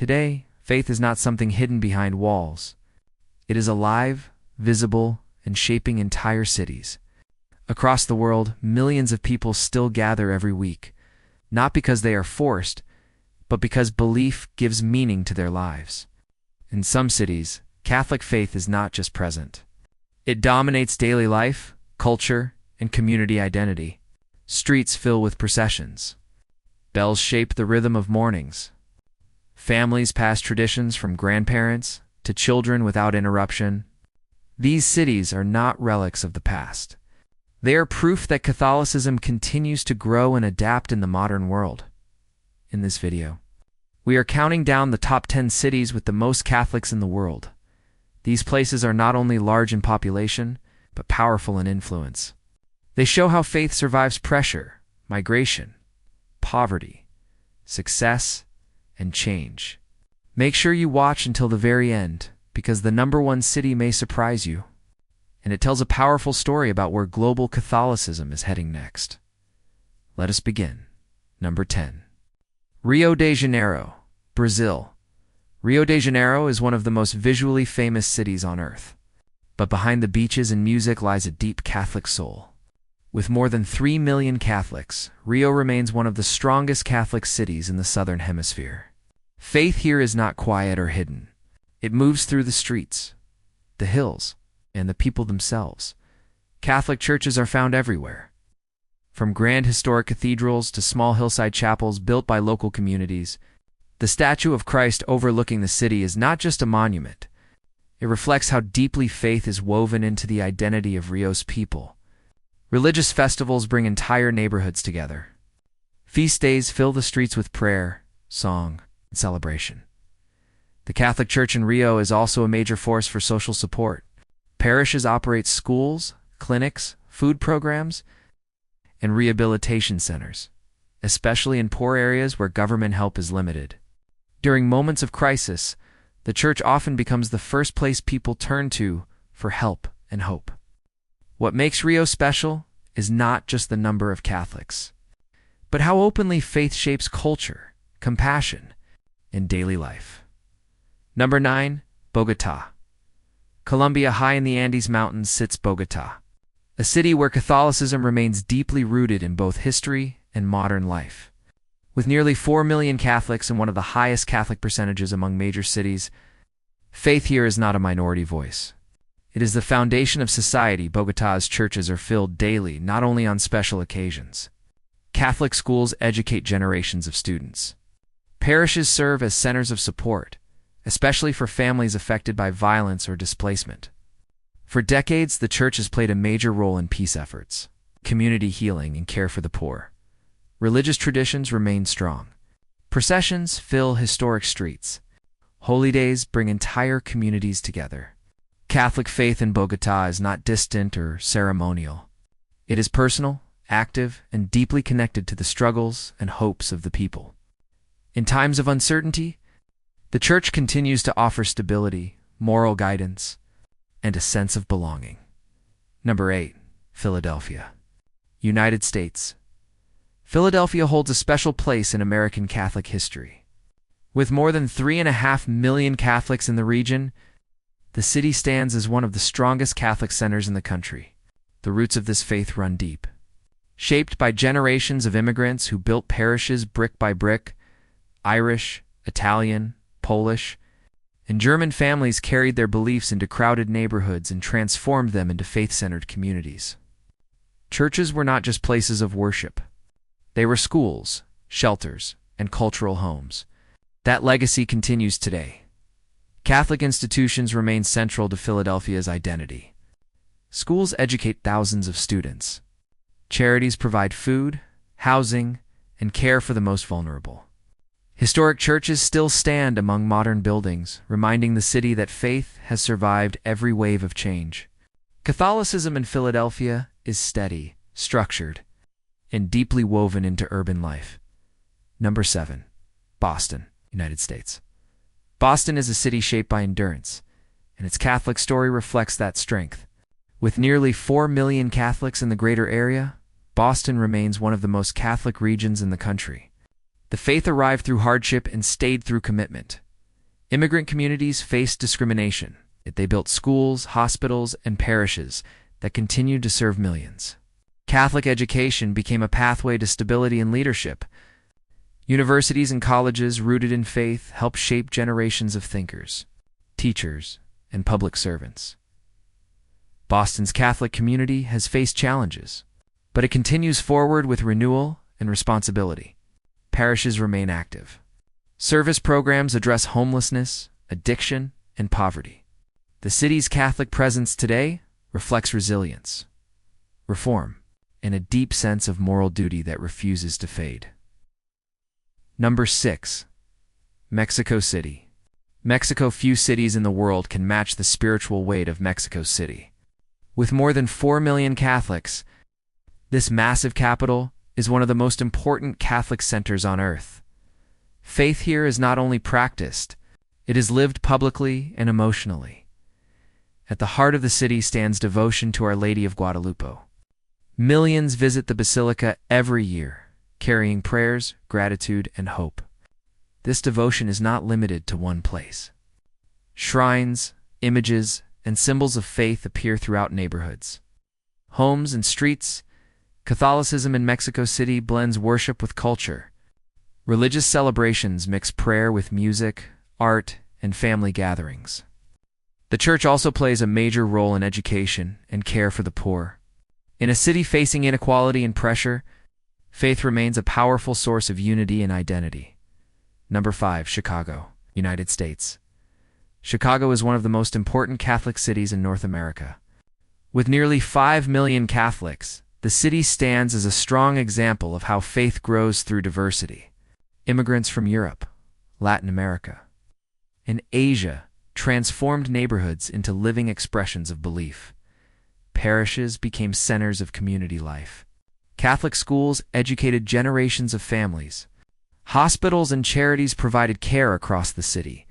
Today, faith is not something hidden behind walls. It is alive, visible, and shaping entire cities. Across the world, millions of people still gather every week, not because they are forced, but because belief gives meaning to their lives. In some cities, Catholic faith is not just present. It dominates daily life, culture, and community identity. Streets fill with processions. Bells shape the rhythm of mornings. Families pass traditions from grandparents to children without interruption. These cities are not relics of the past. They are proof that Catholicism continues to grow and adapt in the modern world. In this video, we are counting down the top 10 cities with the most Catholics in the world. These places are not only large in population, but powerful in influence. They show how faith survives pressure, migration, poverty, success, and change. Make sure you watch until the very end, because the number 1 city may surprise you, and it tells a powerful story about where global Catholicism is heading next. Let us begin. Number 10. Rio de Janeiro, Brazil. Rio de Janeiro is one of the most visually famous cities on earth. But behind the beaches and music lies a deep Catholic soul. With more than 3 million Catholics, Rio remains one of the strongest Catholic cities in the Southern Hemisphere. Faith here is not quiet or hidden. It moves through the streets, the hills, and the people themselves. Catholic churches are found everywhere. From grand historic cathedrals to small hillside chapels built by local communities, the statue of Christ overlooking the city is not just a monument. It reflects how deeply faith is woven into the identity of Rio's people. Religious festivals bring entire neighborhoods together. Feast days fill the streets with prayer, song, and celebration. The Catholic Church in Rio is also a major force for social support. Parishes operate schools, clinics, food programs, and rehabilitation centers, especially in poor areas where government help is limited. During moments of crisis, the church often becomes the first place people turn to for help and hope. What makes Rio special is not just the number of Catholics, but how openly faith shapes culture, compassion, and daily life. Number 9, Bogotá. Colombia, high in the Andes Mountains sits Bogotá, a city where Catholicism remains deeply rooted in both history and modern life. With nearly 4 million Catholics and one of the highest Catholic percentages among major cities, faith here is not a minority voice. It is the foundation of society. Bogotá's churches are filled daily, not only on special occasions. Catholic schools educate generations of students. Parishes serve as centers of support, especially for families affected by violence or displacement. For decades, the church has played a major role in peace efforts, community healing, and care for the poor. Religious traditions remain strong. Processions fill historic streets. Holy days bring entire communities together. Catholic faith in Bogotá is not distant or ceremonial. It is personal, active, and deeply connected to the struggles and hopes of the people. In times of uncertainty, the Church continues to offer stability, moral guidance, and a sense of belonging. Number 8, Philadelphia, United States. Philadelphia holds a special place in American Catholic history. With more than 3.5 million Catholics in the region, the city stands as one of the strongest Catholic centers in the country. The roots of this faith run deep. Shaped by generations of immigrants who built parishes brick by brick, Irish, Italian, Polish, and German families carried their beliefs into crowded neighborhoods and transformed them into faith-centered communities. Churches were not just places of worship. They were schools, shelters, and cultural homes. That legacy continues today. Catholic institutions remain central to Philadelphia's identity. Schools educate thousands of students. Charities provide food, housing, and care for the most vulnerable. Historic churches still stand among modern buildings, reminding the city that faith has survived every wave of change. Catholicism in Philadelphia is steady, structured, and deeply woven into urban life. Number 7, Boston, United States. Boston is a city shaped by endurance, and its Catholic story reflects that strength. With nearly 4 million Catholics in the greater area, Boston remains one of the most Catholic regions in the country. The faith arrived through hardship and stayed through commitment. Immigrant communities faced discrimination, yet they built schools, hospitals, and parishes that continued to serve millions. Catholic education became a pathway to stability and leadership. Universities and colleges rooted in faith helped shape generations of thinkers, teachers, and public servants. Boston's Catholic community has faced challenges, but it continues forward with renewal and responsibility. Parishes remain active. Service programs address homelessness, addiction, and poverty. The city's Catholic presence today reflects resilience, reform, and a deep sense of moral duty that refuses to fade. Number 6. Mexico City. Mexico. Few cities in the world can match the spiritual weight of Mexico City. With more than 4 million Catholics, this massive capital is one of the most important Catholic centers on earth. Faith here is not only practiced, it is lived publicly and emotionally. At the heart of the city stands devotion to Our Lady of Guadalupe. Millions visit the basilica every year, carrying prayers, gratitude, and hope. This devotion is not limited to one place. Shrines, images, and symbols of faith appear throughout neighborhoods, homes, and streets. Catholicism in Mexico City blends worship with culture. Religious celebrations mix prayer with music, art, and family gatherings. The church also plays a major role in education and care for the poor. In a city facing inequality and pressure, faith remains a powerful source of unity and identity. Number 5. Chicago, United States. Chicago is one of the most important Catholic cities in North America. With nearly 5 million Catholics, the city stands as a strong example of how faith grows through diversity. Immigrants from Europe, Latin America, and Asia transformed neighborhoods into living expressions of belief. Parishes became centers of community life. Catholic schools educated generations of families. Hospitals and charities provided care across the city.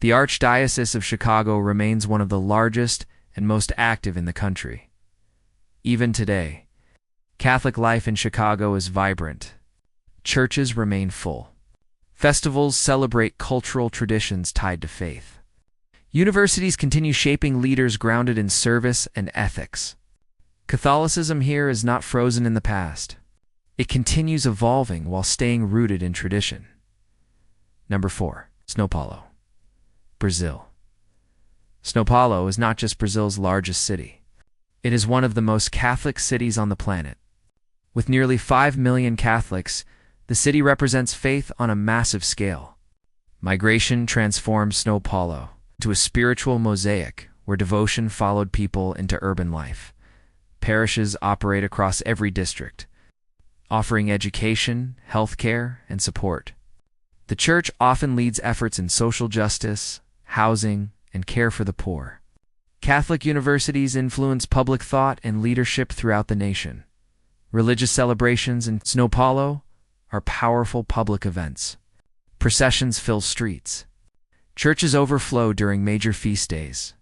The Archdiocese of Chicago remains one of the largest and most active in the country. Even today, Catholic life in Chicago is vibrant. Churches remain full. Festivals celebrate cultural traditions tied to faith. Universities continue shaping leaders grounded in service and ethics. Catholicism here is not frozen in the past. It continues evolving while staying rooted in tradition. Number 4. São Paulo, Brazil. São Paulo is not just Brazil's largest city. It is one of the most Catholic cities on the planet. With nearly 5 million Catholics, the city represents faith on a massive scale. Migration transformed São Paulo into a spiritual mosaic where devotion followed people into urban life. Parishes operate across every district, offering education, healthcare, and support. The church often leads efforts in social justice, housing, and care for the poor. Catholic universities influence public thought and leadership throughout the nation. Religious celebrations in São Paulo are powerful public events. Processions fill streets. Churches overflow during major feast days.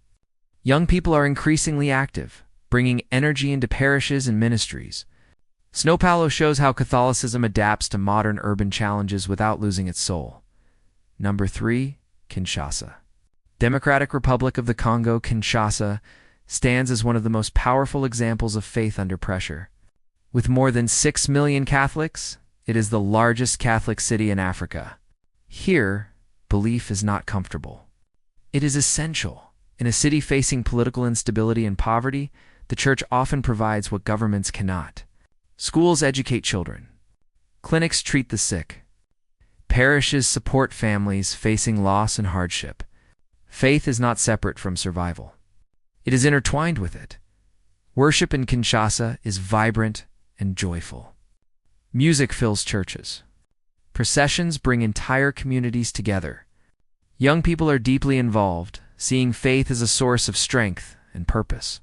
Young people are increasingly active, bringing energy into parishes and ministries. São Paulo shows how Catholicism adapts to modern urban challenges without losing its soul. Number 3. Kinshasa. Democratic Republic of the Congo, Kinshasa stands as one of the most powerful examples of faith under pressure. With more than 6 million Catholics, it is the largest Catholic city in Africa. Here, belief is not comfortable. It is essential. In a city facing political instability and poverty, the church often provides what governments cannot. Schools educate children. Clinics treat the sick. Parishes support families facing loss and hardship. Faith is not separate from survival. It is intertwined with it. Worship in Kinshasa is vibrant and joyful. Music fills churches. Processions bring entire communities together. Young people are deeply involved, seeing faith as a source of strength and purpose.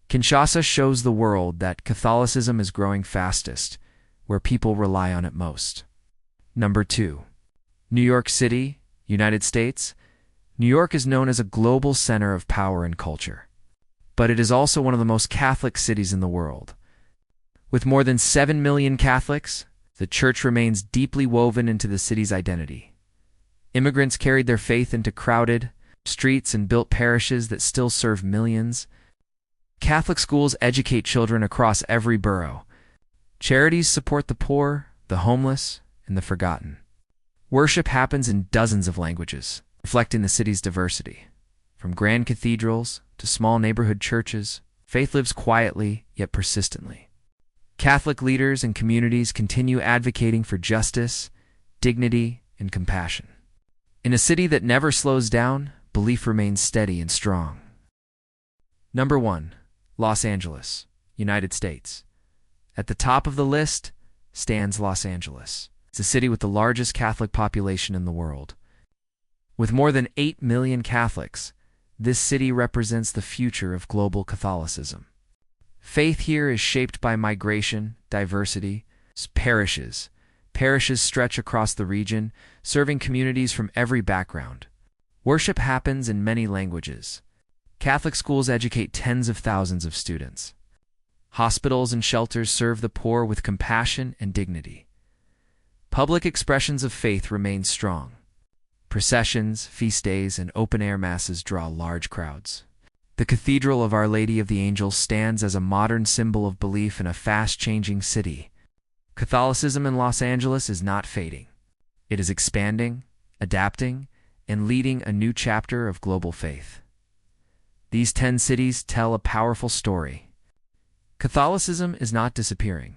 Kinshasa shows the world that Catholicism is growing fastest, where people rely on it most. Number 2. New York City, United States. New York is known as a global center of power and culture, but it is also one of the most Catholic cities in the world. With more than 7 million Catholics, the church remains deeply woven into the city's identity. Immigrants carried their faith into crowded streets and built parishes that still serve millions. Catholic schools educate children across every borough. Charities support the poor, the homeless, and the forgotten. Worship happens in dozens of languages, reflecting the city's diversity. From grand cathedrals to small neighborhood churches, faith lives quietly yet persistently. Catholic leaders and communities continue advocating for justice, dignity, and compassion. In a city that never slows down, belief remains steady and strong. Number 1. Los Angeles, United States. At the top of the list stands Los Angeles. It's a city with the largest Catholic population in the world. With more than 8 million Catholics, this city represents the future of global Catholicism. Faith here is shaped by migration, diversity, parishes. Parishes stretch across the region, serving communities from every background. Worship happens in many languages. Catholic schools educate tens of thousands of students. Hospitals and shelters serve the poor with compassion and dignity. Public expressions of faith remain strong. Processions, feast days, and open-air masses draw large crowds. The Cathedral of Our Lady of the Angels stands as a modern symbol of belief in a fast-changing city. Catholicism in Los Angeles is not fading. It is expanding, adapting, and leading a new chapter of global faith. These 10 cities tell a powerful story. Catholicism is not disappearing.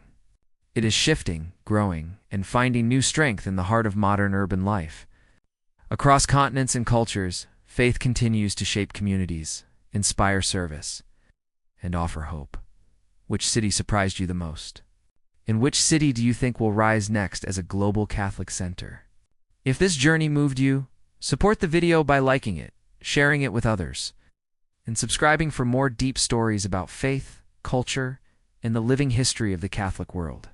It is shifting, growing, and finding new strength in the heart of modern urban life. Across continents and cultures, faith continues to shape communities, inspire service, and offer hope. Which city surprised you the most? And which city do you think will rise next as a global Catholic center? If this journey moved you, support the video by liking it, sharing it with others, and subscribing for more deep stories about faith, culture, and the living history of the Catholic world.